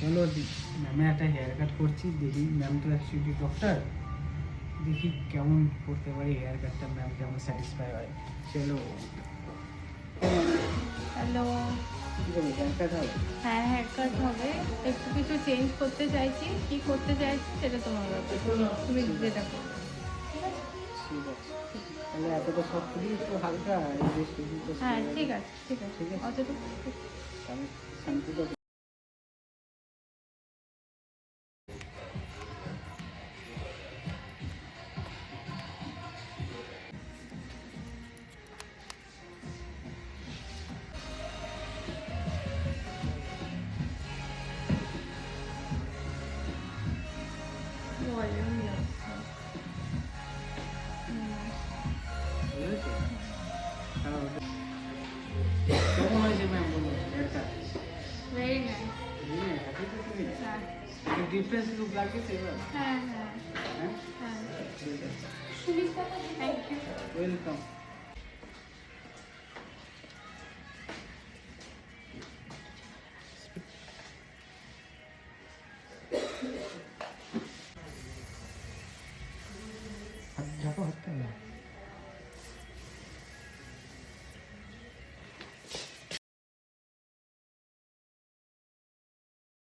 চলো ম্যামের একটা হেয়ার কাট করছি, দেখি ম্যাম তো অ্যাকচুয়ালি ডক্টর, দেখি কেমন করতে পারি হেয়ার কাটটা, ম্যাম কেমন স্যাটিসফাই হয়। চলো। হ্যালো। হেয়ার কাট হবে? হ্যাঁ, হেয়ার কাট হবে। একটু কিছু চেঞ্জ করতে চাইছি, কি করতে চাইছি সেটা তোমার ব্যাপার, তুমি যেটা করবে। ঠিক আছে, তাহলে এতটা সব করি, একটু হালকা হ্যাঁ ঠিক আছে, ঠিক আছে, ঠিক আছে, অতটুকু। তাহলে শান্তিটা। ভলিউম কেমন হয়েছে ম্যাম, বলো haircut? Very nice. Happy তো তুমি? হ্যাঁ একটু ডিফারেন্স লুক লাগছে এবার? হ্যাঁ হ্যাঁ হ্যাঁ, হ্যাঁ। ঠিক আছে, থ্যাংক ইউ। ওয়েলকাম। হাত ঝাঁকা, হাতটা